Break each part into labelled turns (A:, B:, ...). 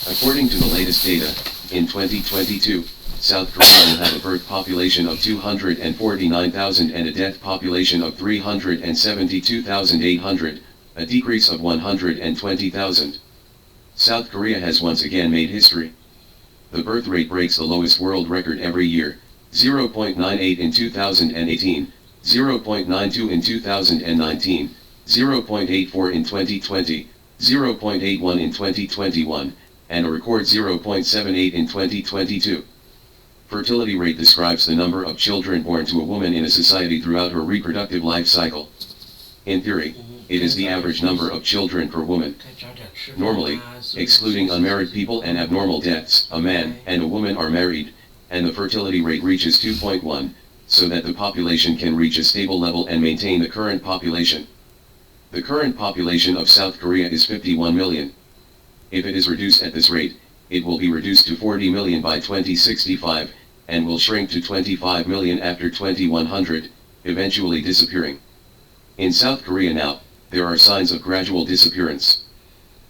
A: According to the latest data, in 2022, South Korea will have a birth population of 249,000 and a death population of 372,800, a decrease of 120,000. South Korea has once again made history. The birth rate breaks the lowest world record every year, 0.98 in 2018, 0.92 in 2019, 0.84 in 2020, 0.81 in 2021, and a record 0.78 in 2022. Fertility rate describes the number of children born to a woman in a society throughout her reproductive life cycle. In theory, it is the average number of children per woman. Normally, excluding unmarried people and abnormal deaths, a man and a woman are married, and the fertility rate reaches 2.1, so that the population can reach a stable level and maintain the current population. The current population of South Korea is 51 million. If it is reduced at this rate, it will be reduced to 40 million by 2065, and will shrink to 25 million after 2100, eventually disappearing. In South Korea now, there are signs of gradual disappearance.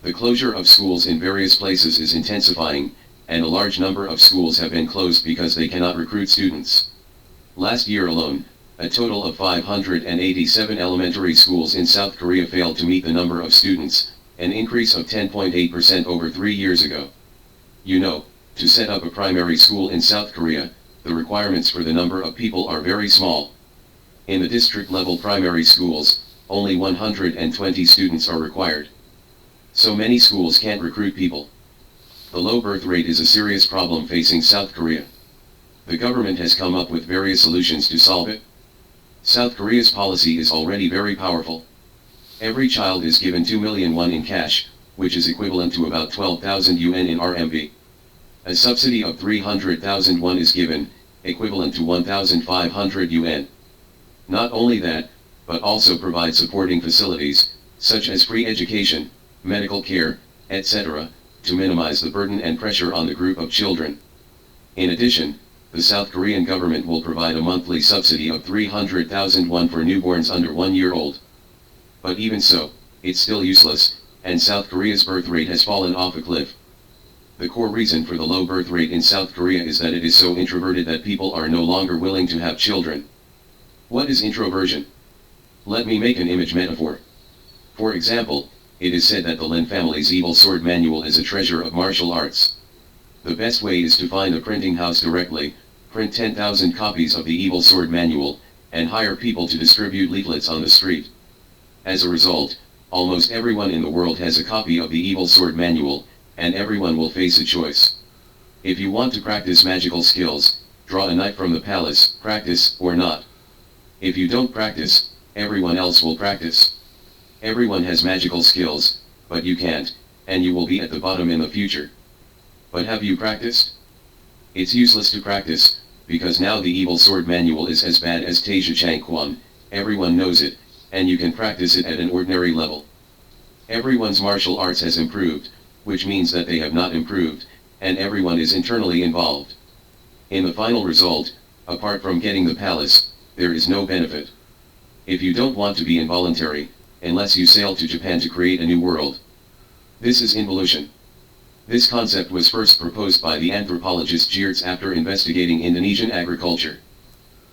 A: The closure of schools in various places is intensifying, and a large number of schools have been closed because they cannot recruit students. Last year alone, a total of 587 elementary schools in South Korea failed to meet the number of students, an increase of 10.8% over 3 years ago. You know, to set up a primary school in South Korea, the requirements for the number of people are very small. In the district-level primary schools, only 120 students are required. So many schools can't recruit people. The low birth rate is a serious problem facing South Korea. The government has come up with various solutions to solve it. South Korea's policy is already very powerful. Every child is given 2 million won in cash, which is equivalent to about 12,000 UN in RMB. A subsidy of 300,000 won is given, equivalent to 1,500 UN. Not only that, but also provide supporting facilities, such as free education, medical care, etc., to minimize the burden and pressure on the group of children. In addition, the South Korean government will provide a monthly subsidy of 300,000 won for newborns under 1 year old. But even so, it's still useless, and South Korea's birth rate has fallen off a cliff. The core reason for the low birth rate in South Korea is that it is so introverted that people are no longer willing to have children. What is introversion? Let me make an image metaphor. For example, it is said that the Lin family's Evil Sword Manual is a treasure of martial arts. The best way is to find a printing house directly, print 10,000 copies of the Evil Sword Manual, and hire people to distribute leaflets on the street. As a result, almost everyone in the world has a copy of the Evil Sword Manual, and everyone will face a choice. If you want to practice magical skills, draw a knight from the palace, practice or not. If you don't practice, everyone else will practice. Everyone has magical skills, but you can't, and you will be at the bottom in the future. But have you practiced? It's useless to practice, because now the Evil Sword Manual is as bad as Taisha Chang Kwan, everyone knows it, and you can practice it at an ordinary level. Everyone's martial arts has improved, which means that they have not improved, and everyone is internally involved. In the final result, apart from getting the palace, there is no benefit. If you don't want to be involuntary, unless you sail to Japan to create a new world. This is involution. This concept was first proposed by the anthropologist Geertz after investigating Indonesian agriculture.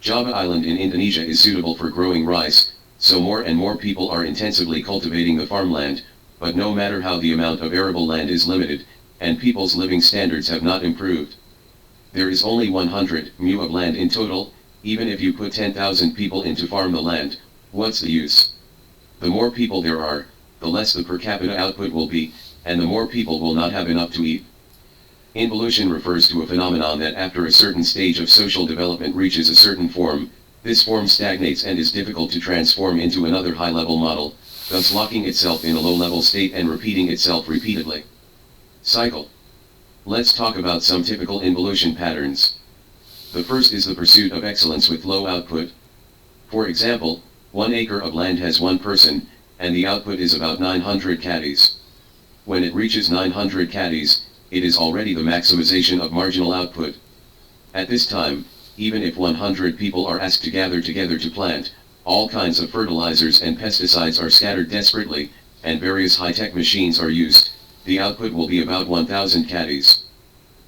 A: Java Island in Indonesia is suitable for growing rice, so more and more people are intensively cultivating the farmland, but no matter how the amount of arable land is limited, and people's living standards have not improved. There is only 100 mu of land in total, even if you put 10,000 people in to farm the land, what's the use? The more people there are, the less the per capita output will be, and the more people will not have enough to eat. Involution refers to a phenomenon that after a certain stage of social development reaches a certain form, this form stagnates and is difficult to transform into another high-level model, thus locking itself in a low-level state and repeating itself repeatedly. Cycle. Let's talk about some typical involution patterns. The first is the pursuit of excellence with low output. For example, 1 acre of land has 1 person, and the output is about 900 caddies. When it reaches 900 caddies, it is already the maximization of marginal output. At this time, even if 100 people are asked to gather together to plant, all kinds of fertilizers and pesticides are scattered desperately, and various high-tech machines are used, the output will be about 1000 caddies.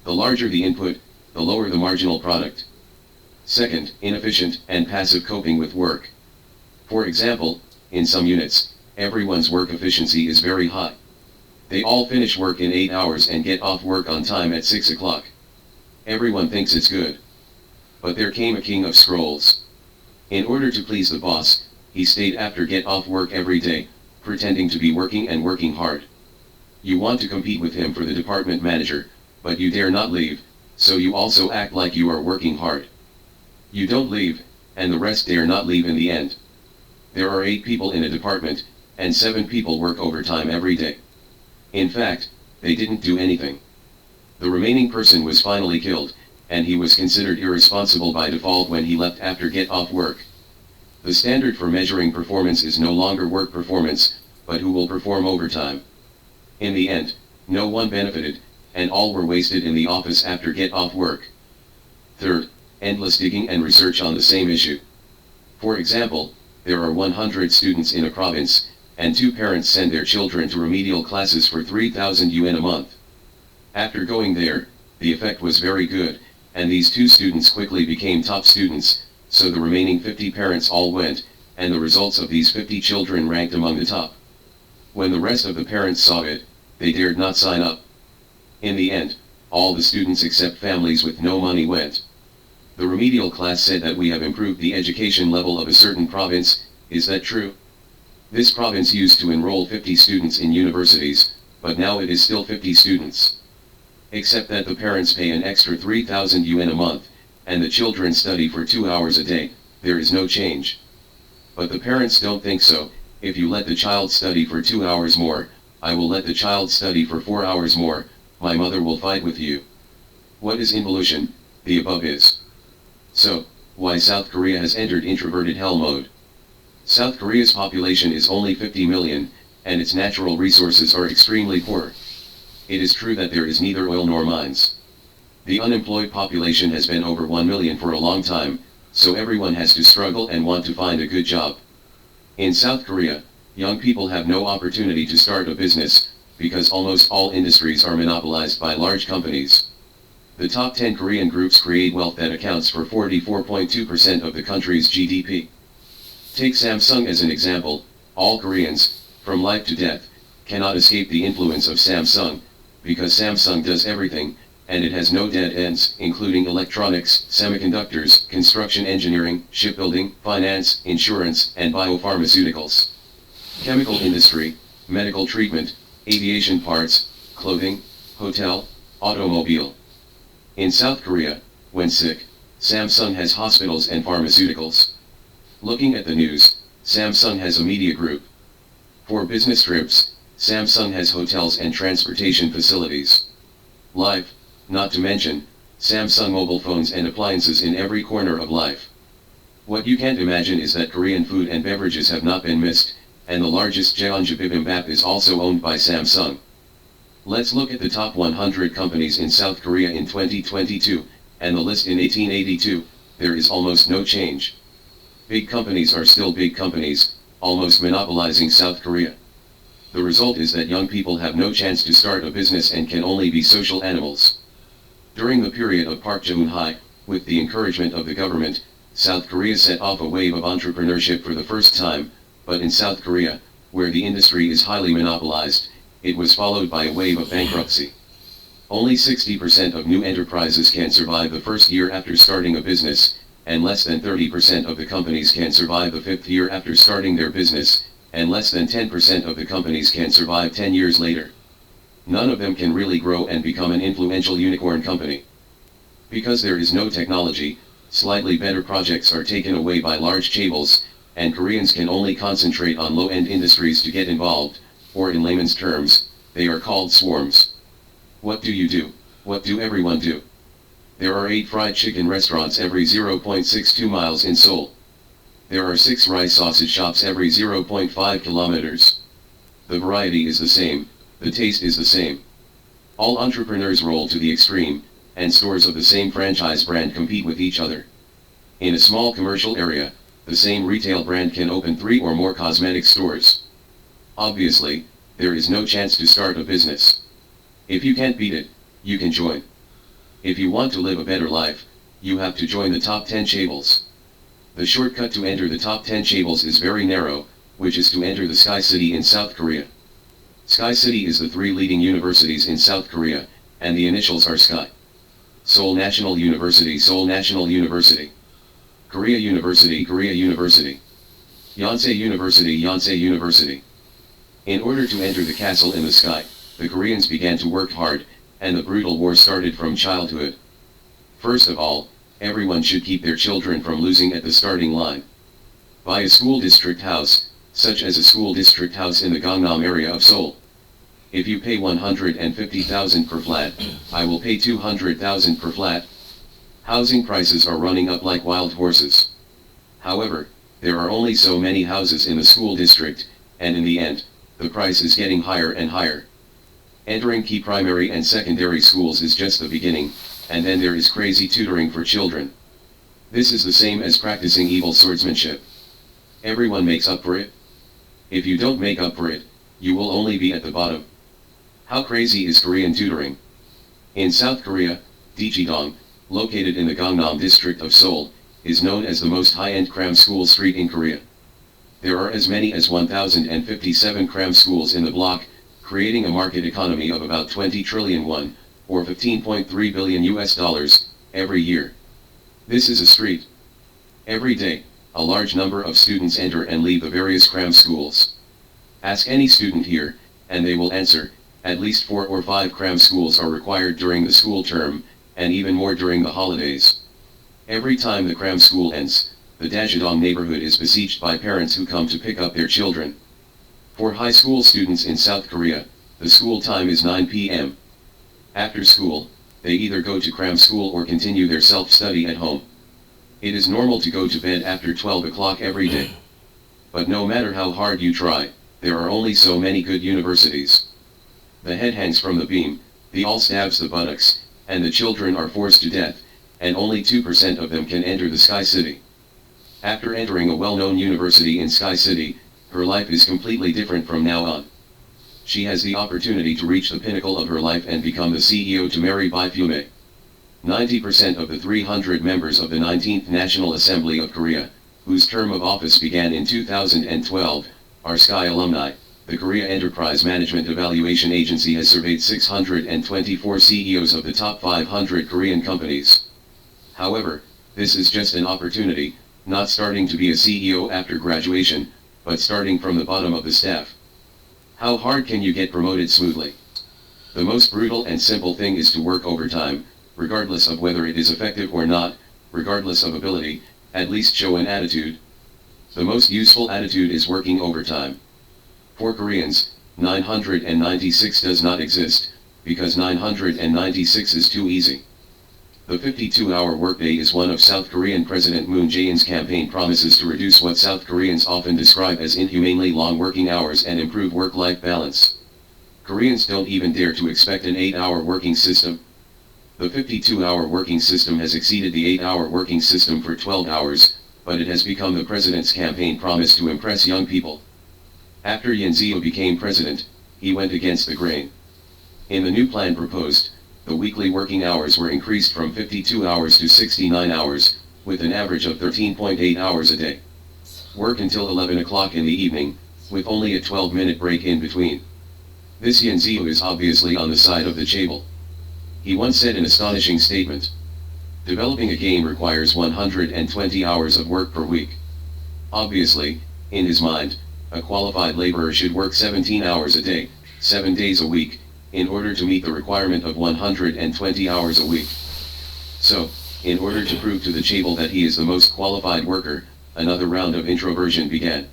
A: The larger the input, the lower the marginal product. Second, inefficient and passive coping with work. For example, in some units, everyone's work efficiency is very high. They all finish work in 8 hours and get off work on time at 6 o'clock. Everyone thinks it's good. But there came a king of scrolls. In order to please the boss, he stayed after get off work every day, pretending to be working and working hard. You want to compete with him for the department manager, but you dare not leave, so you also act like you are working hard. You don't leave, and the rest dare not leave in the end. There are 8 people in a department, and 7 people work overtime every day. In fact, they didn't do anything. The remaining person was finally killed, and he was considered irresponsible by default when he left after get off work. The standard for measuring performance is no longer work performance, but who will perform overtime. In the end, no one benefited, and all were wasted in the office after get off work. Third, endless digging and research on the same issue. For example, there are 100 students in a province, and 2 parents send their children to remedial classes for 3,000 yuan a month. After going there, the effect was very good, and these 2 students quickly became top students, so the remaining 50 parents all went, and the results of these 50 children ranked among the top. When the rest of the parents saw it, they dared not sign up. In the end, all the students except families with no money went. The remedial class said that we have improved the education level of a certain province. Is that true? This province used to enroll 50 students in universities, but now it is still 50 students. Except that the parents pay an extra 3,000 yuan a month, and the children study for 2 hours a day, there is no change. But the parents don't think so. If you let the child study for 2 hours more, I will let the child study for 4 hours more, my mother will fight with you. What is involution? The above is. So, why South Korea has entered introverted hell mode? South Korea's population is only 50 million, and its natural resources are extremely poor. It is true that there is neither oil nor mines. The unemployed population has been over 1 million for a long time, so everyone has to struggle and want to find a good job. In South Korea, young people have no opportunity to start a business, because almost all industries are monopolized by large companies. The top 10 Korean groups create wealth that accounts for 44.2% of the country's GDP. Take Samsung as an example. All Koreans, from life to death, cannot escape the influence of Samsung, because Samsung does everything, and it has no dead ends, including electronics, semiconductors, construction engineering, shipbuilding, finance, insurance, and biopharmaceuticals. Chemical industry, medical treatment, aviation parts, clothing, hotel, automobile. In South Korea, when sick, Samsung has hospitals and pharmaceuticals. Looking at the news, Samsung has a media group. For business trips, Samsung has hotels and transportation facilities. Life, not to mention, Samsung mobile phones and appliances in every corner of life. What you can't imagine is that Korean food and beverages have not been missed, and the largest Jeonju bibimbap is also owned by Samsung. Let's look at the top 100 companies in South Korea in 2022, and the list in 1882, there is almost no change. Big companies are still big companies, almost monopolizing South Korea. The result is that young people have no chance to start a business and can only be social animals. During the period of Park Geun-hye, with the encouragement of the government, South Korea set off a wave of entrepreneurship for the first time, but in South Korea, where the industry is highly monopolized, it was followed by a wave of bankruptcy. Only 60% of new enterprises can survive the first year after starting a business, and less than 30% of the companies can survive the 5th year after starting their business, and less than 10% of the companies can survive 10 years later. None of them can really grow and become an influential unicorn company. Because there is no technology, slightly better projects are taken away by large chaebols, and Koreans can only concentrate on low-end industries to get involved, or in layman's terms, they are called swarms. What do you do? What do everyone do? There are 8 fried chicken restaurants every 0.62 miles in Seoul. There are 6 rice sausage shops every 0.5 kilometers. The variety is the same, the taste is the same. All entrepreneurs roll to the extreme, and stores of the same franchise brand compete with each other. In a small commercial area, the same retail brand can open 3 or more cosmetic stores. Obviously, there is no chance to start a business. If you can't beat it, you can join. If you want to live a better life, you have to join the top 10 chaebols. The shortcut to enter the top 10 chaebols is very narrow, which is to enter the Sky City in South Korea. Sky City is the 3 leading universities in South Korea, and the initials are Sky. Seoul National University, Seoul National University. Korea University, Korea University. Yonsei University, Yonsei University. In order to enter the castle in the sky, the Koreans began to work hard, and the brutal war started from childhood. First of all, everyone should keep their children from losing at the starting line. Buy a school district house, such as a school district house in the Gangnam area of Seoul. If you pay 150,000 per flat, I will pay 200,000 per flat. Housing prices are running up like wild horses. However, there are only so many houses in the school district, and in the end, the price is getting higher and higher. Entering key primary and secondary schools is just the beginning, and then there is crazy tutoring for children. This is the same as practicing evil swordsmanship. Everyone makes up for it. If you don't make up for it, you will only be at the bottom. How crazy is Korean tutoring? In South Korea, Daejidong, located in the Gangnam district of Seoul, is known as the most high-end cram school street in Korea. There are as many as 1,057 cram schools in the block, creating a market economy of about 20 trillion won, or 15.3 billion US dollars, every year. This is a street. Every day, a large number of students enter and leave the various cram schools. Ask any student here, and they will answer, at least 4 or 5 cram schools are required during the school term, and even more during the holidays. Every time the cram school ends, the Daejidong neighborhood is besieged by parents who come to pick up their children. For high school students in South Korea, the school time is 9 p.m. After school, they either go to cram school or continue their self-study at home. It is normal to go to bed after 12 o'clock every day. But no matter how hard you try, there are only so many good universities. The head hangs from the beam, the awl stabs the buttocks, and the children are forced to death, and only 2% of them can enter the Sky City. After entering a well-known university in Sky City, her life is completely different from now on. She has the opportunity to reach the pinnacle of her life and become the CEO to Mary Bai Fume. 90% of the 300 members of the 19th National Assembly of Korea, whose term of office began in 2012, are Sky alumni. The Korea Enterprise Management Evaluation Agency has surveyed 624 CEOs of the top 500 Korean companies. However, this is just an opportunity, not starting to be a CEO after graduation, but starting from the bottom of the staff. How hard can you get promoted smoothly? The most brutal and simple thing is to work overtime, regardless of whether it is effective or not, regardless of ability, at least show an attitude. The most useful attitude is working overtime. For Koreans, 996 does not exist, because 996 is too easy. The 52-hour workday is one of South Korean President Moon Jae-in's campaign promises to reduce what South Koreans often describe as inhumanely long working hours and improve work-life balance. Koreans don't even dare to expect an 8-hour working system. The 52-hour working system has exceeded the 8-hour working system for 12 hours, but it has become the president's campaign promise to impress young people. After Yoon Seo became president, he went against the grain. In the new plan proposed, the weekly working hours were increased from 52 hours to 69 hours, with an average of 13.8 hours a day. Work until 11 o'clock in the evening, with only a 12-minute break in between. This Yoon Seo is obviously on the side of the chaebol. He once said an astonishing statement. Developing a game requires 120 hours of work per week. Obviously, in his mind, a qualified laborer should work 17 hours a day, 7 days a week, in order to meet the requirement of 120 hours a week. So, in order to prove to the chaebol that he is the most qualified worker, another round of introversion began.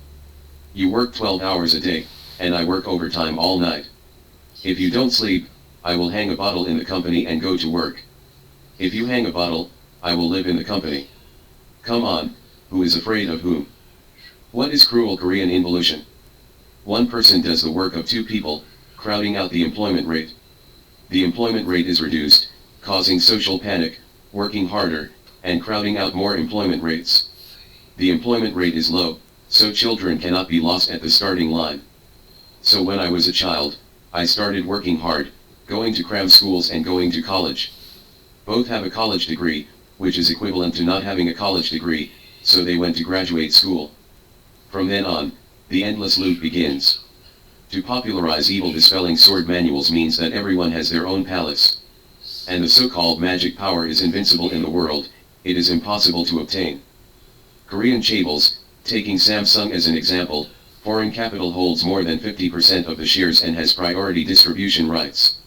A: You work 12 hours a day, and I work overtime all night. If you don't sleep, I will hang a bottle in the company and go to work. If you hang a bottle, I will live in the company. Come on, who is afraid of whom? What is cruel Korean involution? One person does the work of 2 people, crowding out the employment rate. The employment rate is reduced, causing social panic, working harder, and crowding out more employment rates. The employment rate is low, so children cannot be lost at the starting line. So when I was a child, I started working hard, going to cram schools and going to college. Both have a college degree, which is equivalent to not having a college degree, so they went to graduate school. From then on, the endless loop begins. To popularize evil, dispelling sword manuals means that everyone has their own palace. And the so-called magic power is invincible in the world, it is impossible to obtain. Korean chaebols, taking Samsung as an example, foreign capital holds more than 50% of the shares and has priority distribution rights.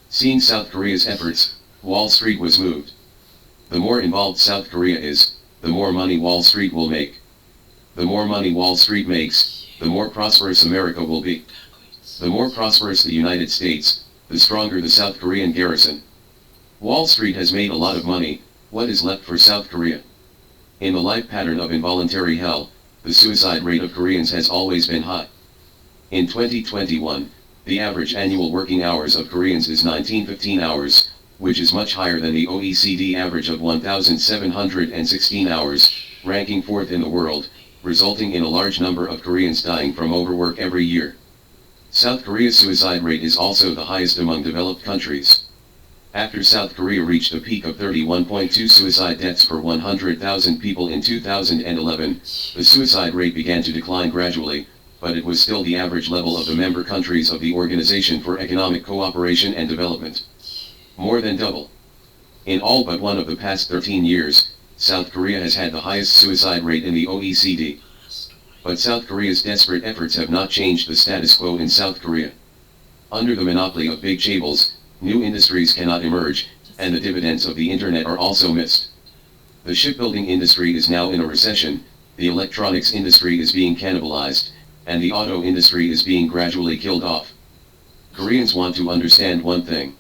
A: Seeing South Korea's efforts, Wall Street was moved. The more involved South Korea is, the more money Wall Street will make. The more money Wall Street makes, the more prosperous America will be. The more prosperous the United States, the stronger the South Korean garrison. Wall Street has made a lot of money, what is left for South Korea? In the life pattern of involuntary hell, the suicide rate of Koreans has always been high. In 2021, the average annual working hours of Koreans is 1915 hours, which is much higher than the OECD average of 1,716 hours, ranking 4th in the world, resulting in a large number of Koreans dying from overwork every year. South Korea's suicide rate is also the highest among developed countries. After South Korea reached a peak of 31.2 suicide deaths per 100,000 people in 2011, the suicide rate began to decline gradually, but it was still the average level of the member countries of the Organization for Economic Cooperation and Development. More than double. In all but one of the past 13 years, South Korea has had the highest suicide rate in the OECD. But South Korea's desperate efforts have not changed the status quo in South Korea. Under the monopoly of big chaebols, new industries cannot emerge, and the dividends of the internet are also missed. The shipbuilding industry is now in a recession, the electronics industry is being cannibalized, and the auto industry is being gradually killed off. Koreans want to understand one thing.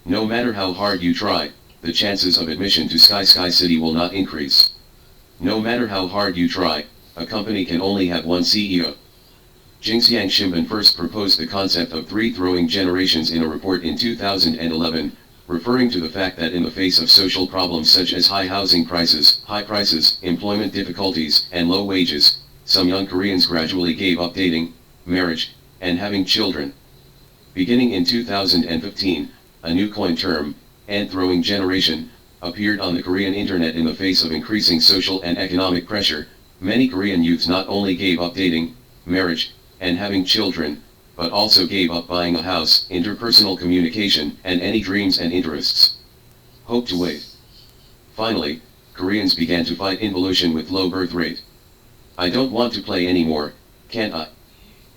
A: No matter how hard you try, the chances of admission to Sky City will not increase. No matter how hard you try, a company can only have one CEO. Jingxiang Shimbun first proposed the concept of three throwing generations in a report in 2011, referring to the fact that in the face of social problems such as high housing prices, employment difficulties, and low wages, some young Koreans gradually gave up dating, marriage, and having children. Beginning in 2015, a new coined term, "end-throwing generation," appeared on the Korean internet. In the face of increasing social and economic pressure, many Korean youths not only gave up dating, marriage, and having children, but also gave up buying a house, interpersonal communication, and any dreams and interests. Hope to wait. Finally, Koreans began to fight involution with low birth rate. I don't want to play anymore, can't I?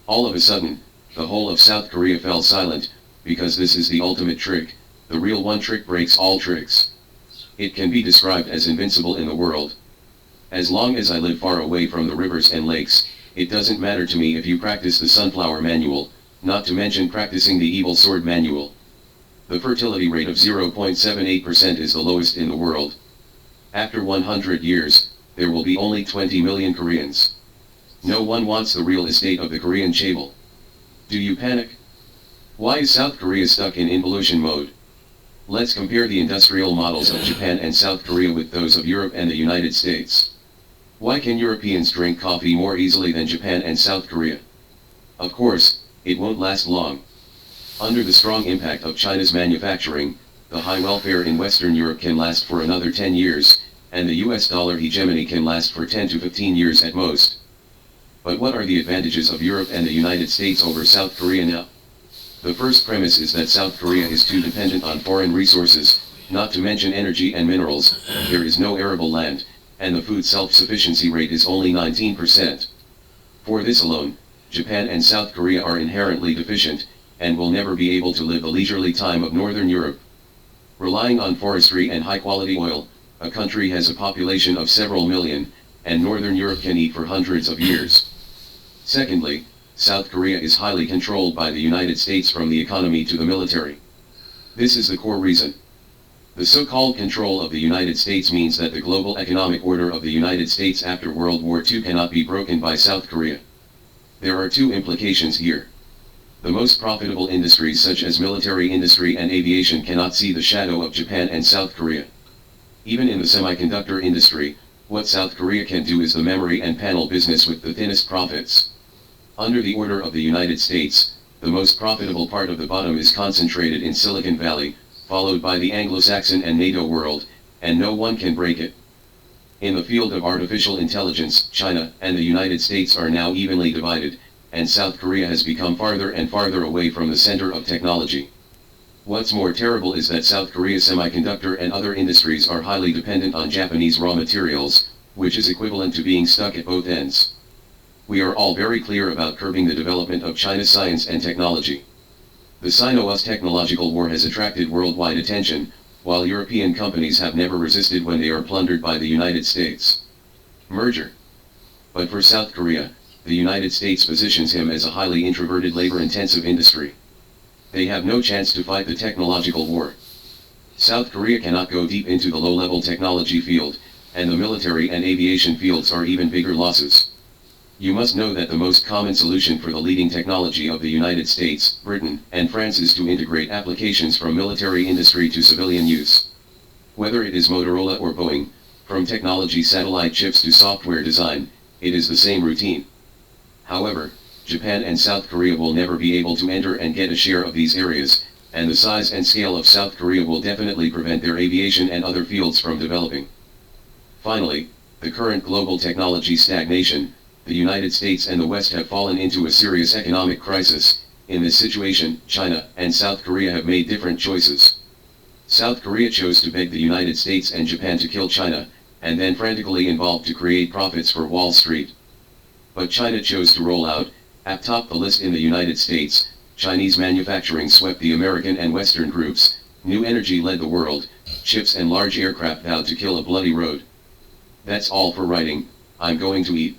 A: All of a sudden, the whole of South Korea fell silent, because this is the ultimate trick, the real one trick breaks all tricks. It can be described as invincible in the world. As long as I live far away from the rivers and lakes, it doesn't matter to me if you practice the sunflower manual, not to mention practicing the evil sword manual. The fertility rate of 0.78% is the lowest in the world. After 100 years, there will be only 20 million Koreans. No one wants the real estate of the Korean chaebol. Do you panic? Why is South Korea stuck in involution mode? Let's compare the industrial models of Japan and South Korea with those of Europe and the United States. Why can Europeans drink coffee more easily than Japan and South Korea? Of course, it won't last long. Under the strong impact of China's manufacturing, the high welfare in Western Europe can last for another 10 years, and the US dollar hegemony can last for 10 to 15 years at most. But what are the advantages of Europe and the United States over South Korea now? The first premise is that South Korea is too dependent on foreign resources, not to mention energy and minerals. There is no arable land, and the food self-sufficiency rate is only 19%. For this alone, Japan and South Korea are inherently deficient, and will never be able to live the leisurely time of Northern Europe. Relying on forestry and high-quality oil, a country has a population of several million, and Northern Europe can eat for hundreds of years. Secondly, South Korea is highly controlled by the United States from the economy to the military. This is the core reason. The so-called control of the United States means that the global economic order of the United States after World War II cannot be broken by South Korea. There are two implications here. The most profitable industries such as military industry and aviation cannot see the shadow of Japan and South Korea. Even in the semiconductor industry, what South Korea can do is the memory and panel business with the thinnest profits. Under the order of the United States, the most profitable part of the bottom is concentrated in Silicon Valley, followed by the Anglo-Saxon and NATO world, and no one can break it. In the field of artificial intelligence, China and the United States are now evenly divided, and South Korea has become farther and farther away from the center of technology. What's more terrible is that South Korea's semiconductor and other industries are highly dependent on Japanese raw materials, which is equivalent to being stuck at both ends. We are all very clear about curbing the development of China's science and technology. The Sino-US technological war has attracted worldwide attention, while European companies have never resisted when they are plundered by the United States. Merger. But for South Korea, the United States positions him as a highly introverted labor-intensive industry. They have no chance to fight the technological war. South Korea cannot go deep into the low-level technology field, and the military and aviation fields are even bigger losses. You must know that the most common solution for the leading technology of the United States, Britain, and France is to integrate applications from military industry to civilian use. Whether it is Motorola or Boeing, from technology satellite chips to software design, it is the same routine. However, Japan and South Korea will never be able to enter and get a share of these areas, and the size and scale of South Korea will definitely prevent their aviation and other fields from developing. Finally, the current global technology stagnation, the United States and the West have fallen into a serious economic crisis. In this situation, China and South Korea have made different choices. South Korea chose to beg the United States and Japan to kill China, and then frantically involved to create profits for Wall Street. But China chose to roll out. Atop the list in the United States, Chinese manufacturing swept the American and Western groups, new energy led the world, chips and large aircraft vowed to kill a bloody road. That's all for writing. I'm going to eat.